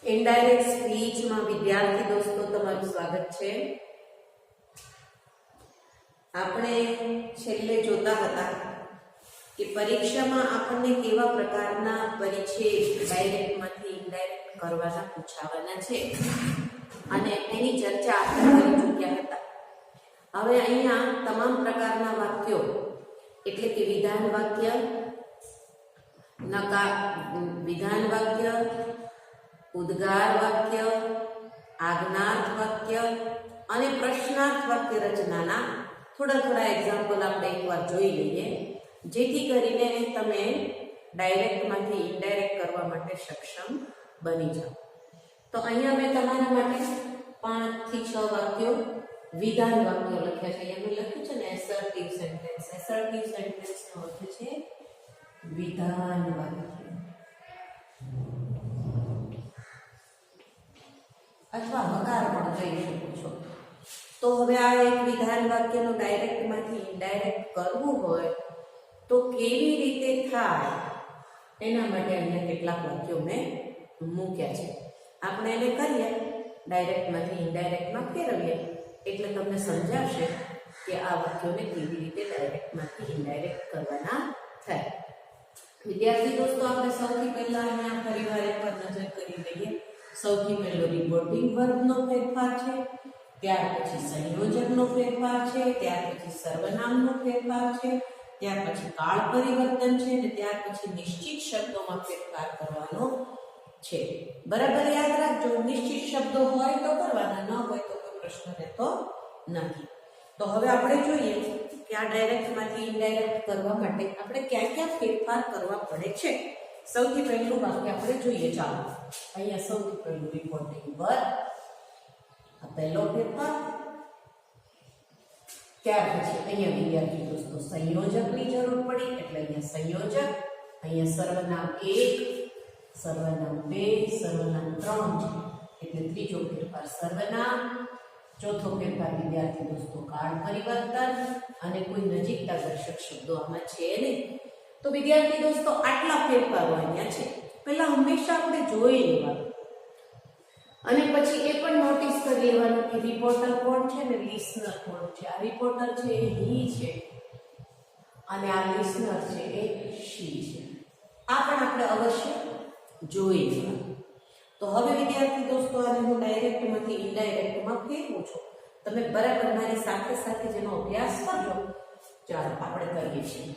Indirect સ્પીચમાં વિદ્યાર્થી દોસ્તો તમારું સ્વાગત છે। આપણે છેલ્લે જોતા હતા કે પરીક્ષામાં આપણને કેવા પ્રકારના પરિચ્છેદ ડાયરેક્ટમાંથી ઇનડાયરેક્ટ કરવાના પૂછાવાના છે અને એની ચર્ચા આપણે કરી ચૂક્યા હતા। હવે અહીંયા તમામ પ્રકારના વાક્યો એટલે કે વિધાન વાક્ય, વિધાન વાક્ય, ઉદ્ગાર વાક્ય, આજ્ઞાર્થ વાક્ય અને પ્રશ્નાર્થ વાક્ય રચનાના થોડા એક્ઝામ્પલ આપણે એકવાર જોઈ લઈએ, જેથી કરીને તમે ડાયરેક્ટમાંથી ઇનડાયરેક્ટ કરવા માટે સક્ષમ બની જાઓ। તો અહીંયા મેં તમારા માટે 5 થી 6 વાક્યો વિધાન વાક્યો લખ્યા છે। અહીંયા મેં લખ્યું છે ને એસર્ટિવ સેન્ટેન્સ। એસર્ટિવ સેન્ટેન્સનો અર્થ છે વિધાન વાક્ય અથવા હકાર પણ કહી શકો છો। તો હવે આ એક વિધાન વાક્યનું ડાયરેક્ટમાંથી ઇનડાયરેક્ટ કરવું હોય તો કેવી રીતે થાય એના માટે અહીંયા કેટલાક વાક્યો મેં મૂક્યા છે। આપણે એને કરીએ, ડાયરેક્ટમાંથી ઇનડાયરેક્ટમાં ફેરવીએ એટલે તમને સમજાશે કે આ વાક્યોને કેવી રીતે ડાયરેક્ટમાંથી ઇનડાયરેક્ટ કરવાના થાય। વિદ્યાર્થી દોસ્તો, આપણે સૌથી પહેલા અહીંયા ફરીવાર એકવાર નજર કરી લઈએ। સૌથી પહેલો રિપોર્ટિંગ વર્બનો ફેરફાર છે, ત્યાર પછી સંયોજકનો ફેરફાર છે, ત્યાર પછી સર્વનામનો ફેરફાર છે, ત્યાર પછી કાળ પરિવર્તન છે અને ત્યાર પછી નિશ્ચિત શબ્દોમાં ફેરફાર કરવાનો છે। બરાબર યાદ રાખજો, નિશ્ચિત શબ્દો હોય તો કરવાના, ન હોય તો કોઈ પ્રશ્ન રહેતો નથી। તો હવે આપણે જોઈએ કે આ ડાયરેક્ટમાંથી ઇનડાયરેક્ટ કરવા માટે આપણે ક્યાં ફેરફાર કરવા પડે છે। સૌથી પહેલું વાક્ય આપણે જોઈએ, ચાલો અહીંયા સૌથી પહેલું રિપોર્ટિંગ વર્બ, આ પહેલો ફેરફાર। ત્યાર પછી અહીંયા વિદ્યાર્થી દોસ્તો સંયોજકની જરૂર પડી એટલે અહીંયા સંયોજક, અહીંયા સર્વનામ 1, સર્વનામ 2, સર્વનામ 3 છે એટલે ત્રીજો ફેરફાર સર્વનામ, ચોથો ફેરફાર વિદ્યાર્થી દોસ્તો કાળ પરિવર્તન અને કોઈ નજીકતા દર્શક શબ્દો આમાં છે નહીં। તો વિદ્યાર્થી દોસ્તો આટલા ફેરફારો અહીંયા છે। પહેલા હંમેશા આપણે જોઈ લેવાનું અને પછી એ પણ નોટિસ કરી લેવાનું કે રિપોર્ટર કોણ છે ને લિસનર કોણ છે। આ રિપોર્ટર છે એ હી છે અને આ લિસનર છે એ શી છે। આ પણ આપણે અવશ્ય જોઈ લેવાનું। તો હવે વિદ્યાર્થી દોસ્તો આને હું ડાયરેક્ટમાંથી ઇનડાયરેક્ટમાં ફેરવું છું। તમે બરાબર મારી સાથે સાથે જેનો અભ્યાસ કરજો। ચાલો આપણે કરીએ છીએ।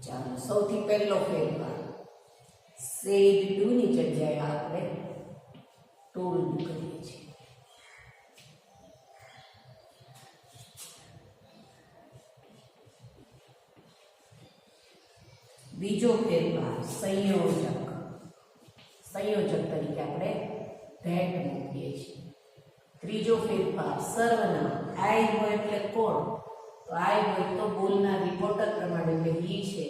ચાલો સૌથી પહેલો ફેરફાર સેડ ડુ ની જગ્યાએ આપણે ટોલ્ડ કરીએ છીએ। બીજો ફેરફાર સંયોજક તરીકે આપણે ધેટ મૂકીએ છીએ। ત્રીજો ફેરફાર સર્વનામ, આઈ હોય એટલે કોણ, તો આઈ હોય તો બોલનાર રિપોર્ટર પ્રમાણે એટલે હી છે,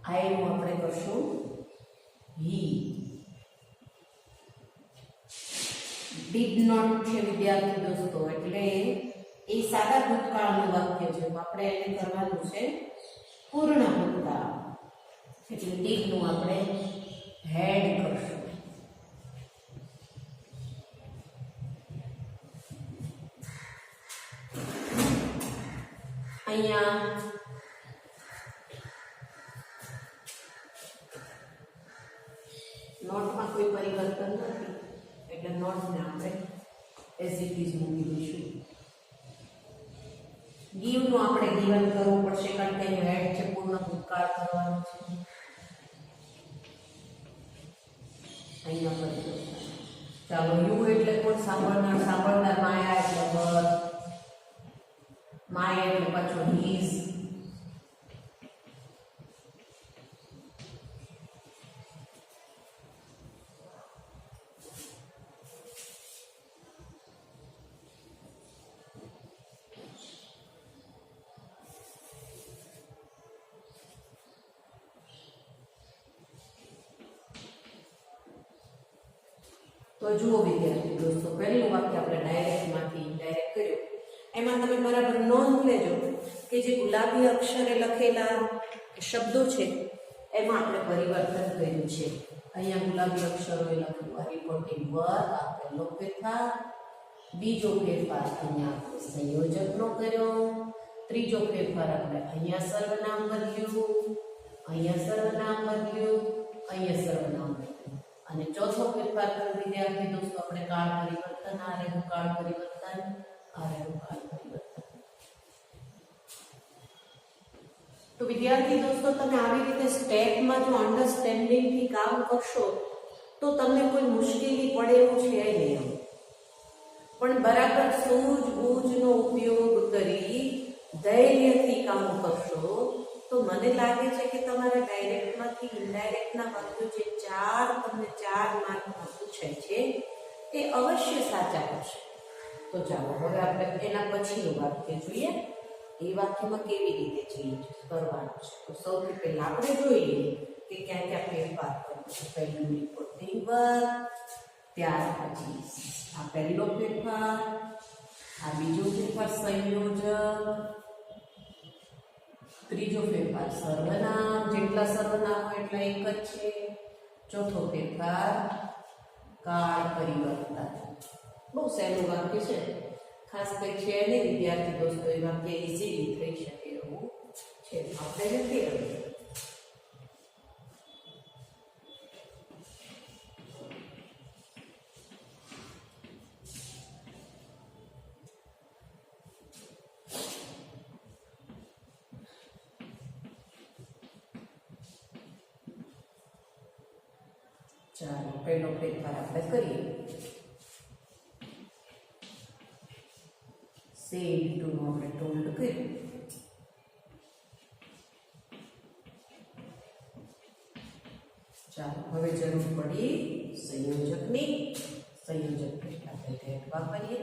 આઈ નું આપણે કરશું હી। ડીડ નોટ છે વિદ્યાર્થી દોસ્તો એટલે એ સાદા ભૂતકાળનું વાક્ય છે, આપણે એને કરવાનું છે પૂર્ણ ભૂતકાળ એટલે ડીડ નું આપણે હેડ કરશું। અહીંયા નોટમાં કોઈ પરિવર્તન નથી એટલે નોટને આપણે એઝ ઇટ ઇઝ મૂકી દઈશું। ગીવ નું આપણે ગીવન કરવું પડશે કારણ કે અહીં હેડ છે, પૂર્ણ ભૂતકાળ કરવાનો છે। અહીંયા પરિવર્તન, ચાલો યુ એટલે કોણ, સાંભળનાર માયા એટલે બસ, માય એટલે પાછો હીઝ, તો જુઓ વિદ્યાર્થી દોસ્તો, પહેલું વાક્ય આપણે ડાયરેક્ટમાંથી ઇનડાયરેક્ટ કર્યું. એમાં તમે બરાબર નોંધ લેજો કે જે ગુલાબી અક્ષરે લખેલા શબ્દો છે એમાં આપણે પરિવર્તન કર્યું છે. અહીંયા ગુલાબી અક્ષરોએ લખ્યું રિપોર્ટિંગ વર્ક, આ પહેલો ફેરફાર. બીજો ફેરફાર અહીંયા આપણે સંયોજકનો કર્યો. ત્રીજો ફેરફાર આપણે અહીંયા સર્વનામ બદલ્યું, અહીંયા સર્વનામ બદલ્યું, અહીંયા સર્વનામ બદલ્યું. અને ચોથો ફેરફાર કર્યો વિદ્યાર્થી દોસ્તો આપણે કાળ પરિવર્તન, આ રહ્યું કાળ પરિવર્તન, આ રહ્યું કાળ પરિવર્તન. તો વિદ્યાર્થી દોસ્તો, તમે આવી રીતે સ્ટેપમાં જો અન્ડરસ્ટેન્ડિંગ થી કામ કરશો તો તમને કોઈ મુશ્કેલી પડે એવું છે નહીં. પણ બરાબર સૂઝબૂઝનો ઉપયોગ કરી ધૈર્યથી કામ કરશો તો મને લાગે છે કે તમારે ડાયરેક્ટમાંથી ઇનડાયરેક્ટના વાક્યો જે તમને 4 માર્કમાં પૂછાય છે એ અવશ્ય સાચા હશે. તો ચાલો હવે આપણે એના પછીનું વાક્ય જોઈએ. એ વાક્યમાં કેવી રીતે ચેન્જ કરવાનું છે. તો સૌથી પહેલા આપણે જોઈએ કે ક્યાં ક્યાં ફેરફાર કરવો છે. પહેલું રિપોર્ટિંગ વર્ક, ત્યાર પછી આ પહેલો ફેરફાર, આ બીજો ફેરફાર સંયોજક, ત્રીજો ફેરફાર સર્વનામ, જેટલા સર્વનામ હોય એટલા એક જ છે. ચોથો ફેરફાર કાળ પરિવર્તન. બહુ સહેલું વાક્ય છે, ખાસ કંઈ છે નહીં વિદ્યાર્થી દોસ્તો. એ વાક્ય ઇઝીલી થઈ શકે એવું છે. આપણે નથી રહીએ. ચાલો પહેલો ફેરફાર આપણે કરીએ. સેડ ટુ નું આપણે ટોલ્ડ કર્યું. ચાલો હવે જરૂર પડી સંયોજકની. સંયોજક આપણે ધેટ વાપરીએ.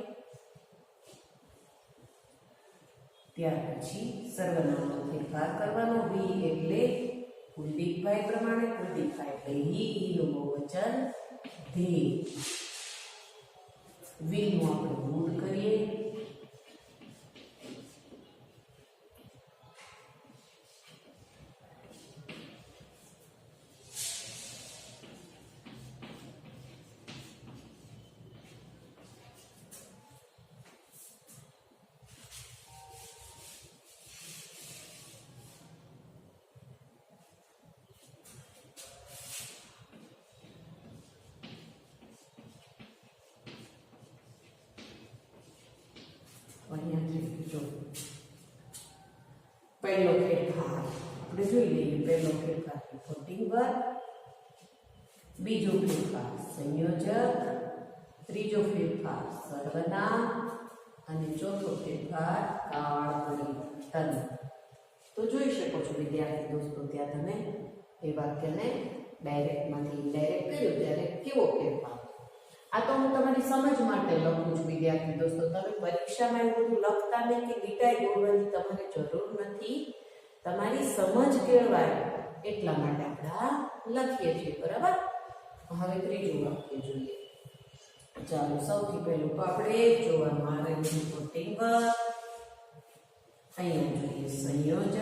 ત્યાર પછી સર્વનામનો ફેરફાર કરવાનો. વી એટલે કુલદીપભાઈ પ્રમાણે, કુલદીપભાઈ એટલે હી નું બહુવચન ધે. વી નું આપણે વુડ કરીએ. અહીંયાથી જો પહેલો ફેરફાર આપણે જોઈ લઈએ. પહેલો ફેરફાર રિપોર્ટિંગ વર્ક, બીજો ફેરફાર સંયોજક, ત્રીજો ફેરફાર સર્વનામ અને ચોથો ફેરફાર કાળ પરિવર્તન. તો જોઈ શકો છો વિદ્યાર્થી દોસ્તો, ત્યાં તમે એ વાક્યને ડાયરેક્ટમાંથી ઇનડાયરેક્ટ કર્યું ત્યારે કેવો ફેરફાર. આ તો હું તમારી સમજ માટે લખું છું વિદ્યાર્થી દોસ્તો. તમે પરીક્ષામાં એવું બધું લખતા નહીં કે લીટાઈ દોરવાની તમારે જરૂર નથી. તમારી સમજ કેળવાય એટલા માટે આપણે આ લખીએ છીએ, બરાબર. હવે ત્રીજું વાક્ય જોઈએ. ચાલો સૌથી પહેલું તો આપણે એ જ જોવાનું. આ રહ્યું રિપોર્ટિંગ વર્ક, અહીંયા જોઈએ સંયોજક,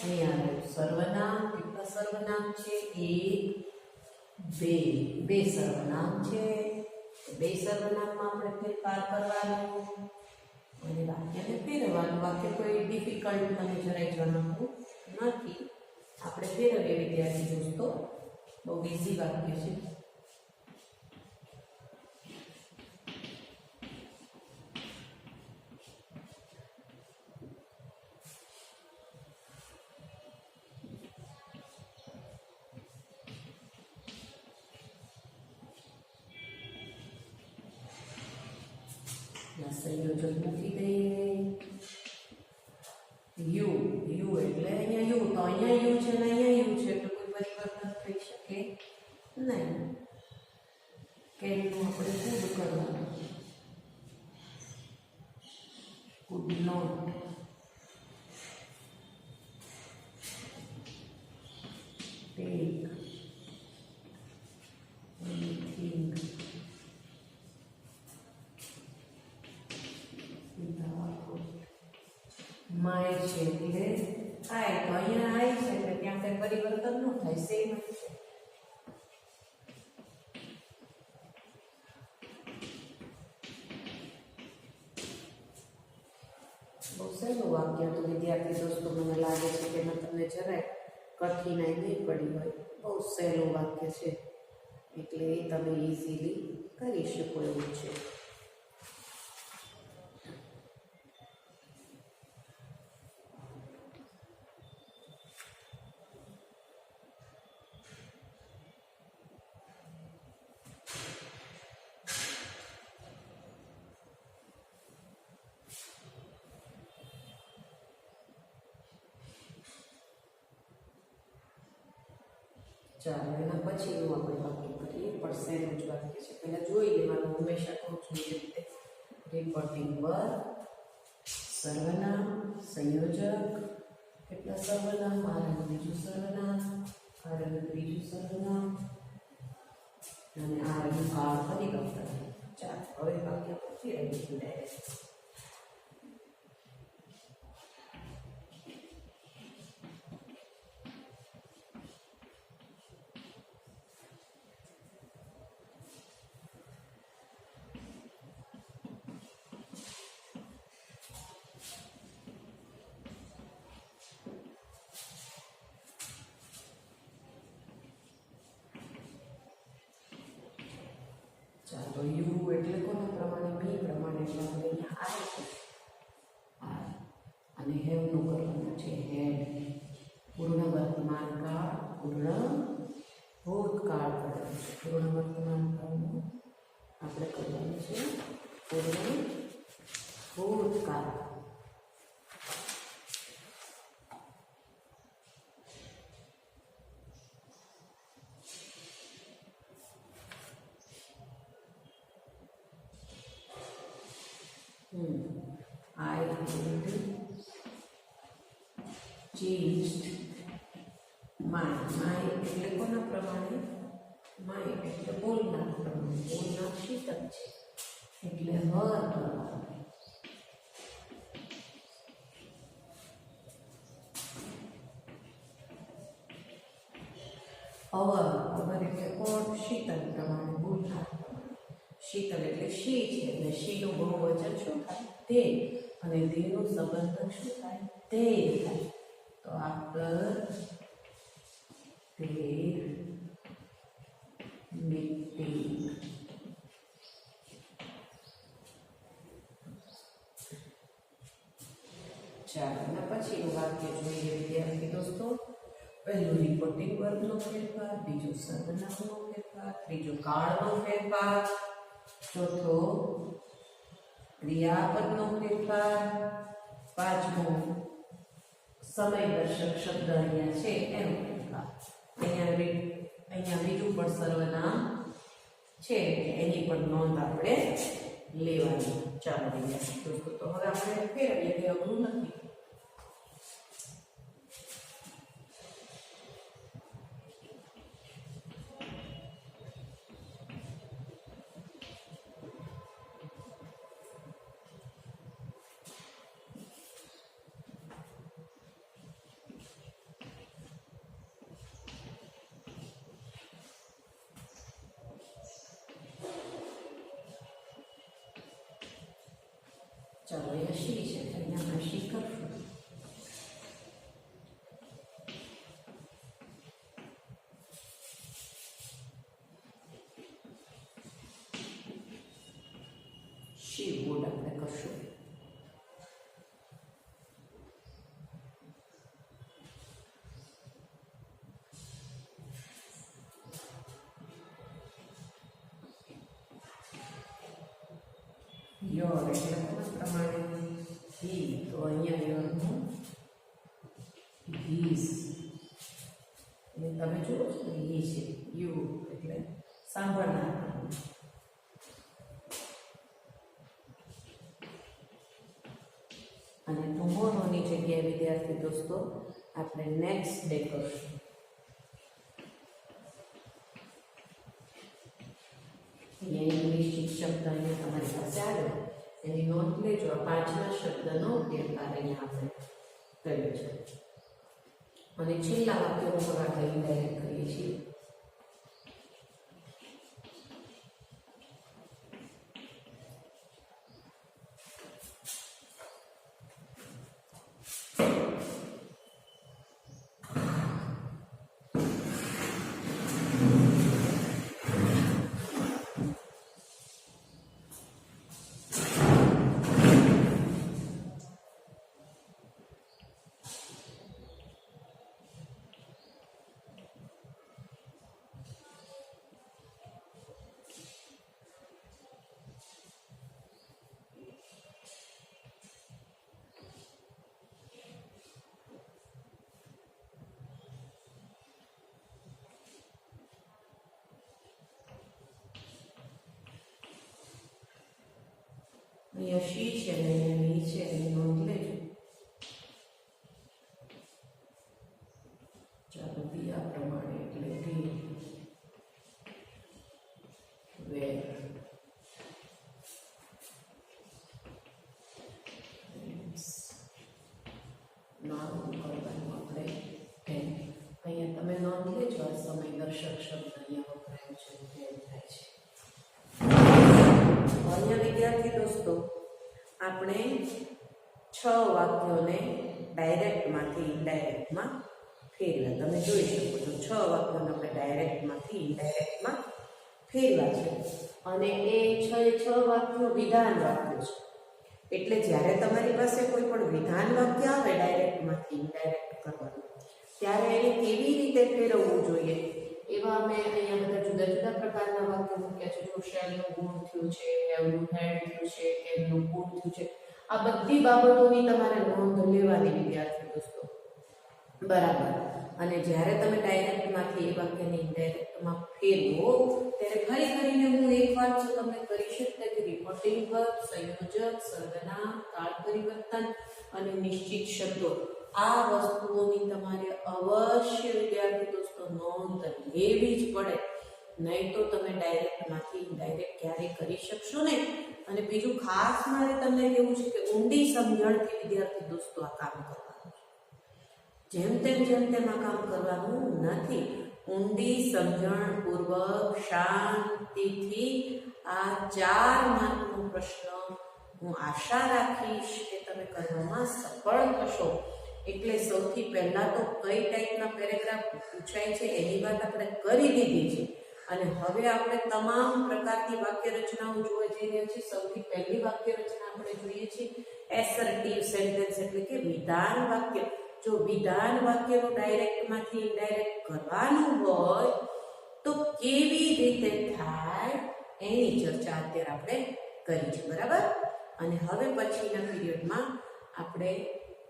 અહીંયા રહ્યું સર્વનામ. કેટલા સર્વનામ છે? 1 2 બે સર્વનામ છે. બે સર્વનામમાં આપણે ફેરફાર કરવાનો અને વાક્યને ફેરવવાનું. વાક્ય કોઈ ડિફિકલ્ટ મને જરાય જણાવવું નથી. આપણે ફેરવીએ વિદ્યાર્થી દોસ્તો. બહુ ઇઝી વાક્ય છે. સંયોજક મૂકી દઈએ. યુ યુ એટલે અહીંયા યુ, તો અહીંયા યુ છે ને અહીંયા યુ છે, એટલે કોઈ પરિવર્તન થઈ શકે નહીં. કેનું આપણે કુડ કરવાનું. Could not, take, anything, my છે એટલે આય, તો અહીંયા આય છે એટલે ત્યાં કઈ પરિવર્તન ન થાય, સેમ જ છે. બહુ સહેલું વાક્ય હતું વિદ્યાર્થી દોસ્તો, મને લાગે છે કે એમાં તમને જરાય કઠિનાઈ નહીં પડી હોય. બહુ સહેલું વાક્ય છે એટલે એ તમે ઇઝીલી કરી શકો એવું છે. ચાલો એના પછીનું આપણે વાક્ય કરીએ, પણ સહેલું જ વાક્ય છે. પહેલાં જોઈ લેવાનું, હંમેશા કહું છું એ રીતે. રિપોર્ટિંગ વર્બ, સર્વનામ, સંયોજક, કેટલા સર્વનામ, આરનું બીજું સર્વનામ, આરનું ત્રીજું સર્વનામ અને આરનું કાળ પરિવર્તન. ચાલો હવે વાક્ય પછી રહીશું ડાયરેક્ટ. ચાલો યુ એટલે કોના પ્રમાણે, મી પ્રમાણે, એટલે આપણે અહીંયા આર છે, આર અને હેવનું કરવાનું છે હેડ. પૂર્ણ વર્તમાન કાળ, પૂર્ણ ભૂતકાળ કરવાનું છે. પૂર્ણ વર્તમાન કાળનું આપણે કરવાનું છે પૂર્ણ ભૂતકાળ. I had changed my એટલે કોના પ્રમાણે, my એટલે બોલનાર પ્રમાણે, બોલનાર શીતક છે એટલે હર પ્રમાણે. અવર એટલે કોણ, શીતલ પ્રમાણે, બોલનાર પ્રમાણે. શીતલ એટલે શી છે એટલે શીનું બહુવચન શું થાય, તે, અને તેનું સંબંધ શું થાય, તે થાય. તો આફ્ટર their meeting. ચાલો એના પછીનું વાક્ય જોઈએ વિદ્યાર્થી દોસ્તો. પહેલું રિપોર્ટિંગ વર્બનો ફેરફાર, બીજું સર્વનામનો ફેરફાર, ત્રીજું કાળનો ફેરફાર, ચોથો ક્રિયાપદનો ફેરફાર, પાંચમો સમયદર્શક શબ્દ અહીંયા છે એનો ફેરફાર. અહીંયા બીજું પણ સર્વનામ છે એની પણ નોંધ આપણે લેવાની. ચાલો વિદ્યાર્થી દોસ્તો, તો હવે આપણે ફેરવીએ, કે અઘરું નથી. ચાલો અહીંયા શી છે તો અહીંયા આપણે શી કરશું. શી વુડ આપણે કરશું. યોર એટલે કોના પ્રમાણે, હી, તો અહીંયા યોરનું હીઝ. તમે જુઓ છો ને હી છે, યુ એટલે સાંભળનાર. અને ટુમોરોની જગ્યાએ વિદ્યાર્થી દોસ્તો આપણે નેક્સ્ટ ડે કરશું. ઇંગ્લિશ શબ્દ અહીંયા તમારી પાસે આવ્યો એની નોંધ લેજો. આ પાંચમા શબ્દનો ફેરફાર અહીંયા આપણે કર્યું છે. અને છેલ્લા વાક્યનો પણ આપણે ઇનડાયરેક્ટ કરીએ છીએ. અહીંયા શી છે ને અહીંયા ની છે એની નોંધ લેજો. ચાલો બીજા પ્રમાણે એટલે કે વેર નામ કરવાનું આપણે એમ. અહીંયા તમે નોંધ લેજો આ સમય દર્શક શબ્દ અહીંયા વપરાયો છે એમ થાય છે. અહીંયા વિદ્યાર્થી દોસ્તો આપણે 6 વાક્યોને ડાયરેક્ટમાંથી ઇનડાયરેક્ટમાં ફેરવ્યા. તમે જોઈ શકો છો 6 વાક્યોને આપણે ડાયરેક્ટમાંથી ઇનડાયરેક્ટમાં ફેરવ્યા છે. અને એ 6 વાક્યો વિધાન વાક્યો છે. એટલે જ્યારે તમારી પાસે કોઈ પણ વિધાન વાક્ય આવે ડાયરેક્ટમાંથી ઇનડાયરેક્ટ કરવાનું, ત્યારે એને કેવી રીતે ફેરવવું જોઈએ એવા અમે અહીંયા બધા જુદા જુદા પ્રકારના વાક્યો મૂક્યા છે. જો શેલનું ગુણ થયું છે, હેવનું હેડ થયું છે, એમનું ગુણ થયું છે, આ બધી બાબતોની તમારે નોંધ લેવાની વિદ્યાર્થી દોસ્તો. બરાબર. અને જ્યારે તમે ડાયરેક્ટમાંથી એ વાક્યને ઇનડાયરેક્ટમાં ફેરવો ત્યારે ફરી કરીને હું એક વાત જો તમને કરી શકતા કે રિપોર્ટિંગ વર્બ, સંયોજક, સર્વનામ, કાળ પરિવર્તન અને નિશ્ચિત શબ્દો, આ વસ્તુઓની તમારે અવશ્ય વિદ્યાર્થી દોસ્તો નોંધ લેવી જ પડે. નહીં તો તમે ડાયરેક્ટમાંથી ઇનડાયરેક્ટ ક્યારેય કરી શકશો નહીં. અને બીજું ખાસ મારે તમને કહેવું છે કે ઊંડી સમજણથી વિદ્યાર્થી દોસ્તો આ કામ કરવાનું છે. જેમ તેમ આ કામ કરવાનું નથી. ઊંડી સમજણપૂર્વક શાંતિથી આ 4 માર્કનો પ્રશ્ન હું આશા રાખીશ કે તમે કરવામાં સફળ થશો. એટલે સૌથી પહેલા તો કઈ ટાઈપના પેરેગ્રાફ પૂછાય છે એની વાત આપણે કરી દીધી છે. અને હવે આપણે તમામ પ્રકારની વાક્ય રચનાઓ જોવા જઈ રહ્યા છીએ. સૌથી પહેલી વાક્ય રચના આપણે જોઈએ છીએ એસર્ટિવ સેન્ટેન્સ એટલે કે વિધાન વાક્ય. જો વિધાન વાક્યનું ડાયરેક્ટમાંથી ઇનડાયરેક્ટ કરવાનું હોય તો કેવી રીતે થાય એની ચર્ચા અત્યારે આપણે કરી છે. બરાબર. અને હવે પછીના પીરિયડમાં આપણે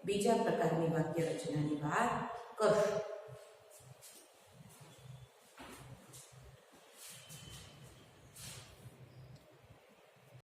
બીજા પ્રકારની વાક્ય રચનાની વાત કરશું.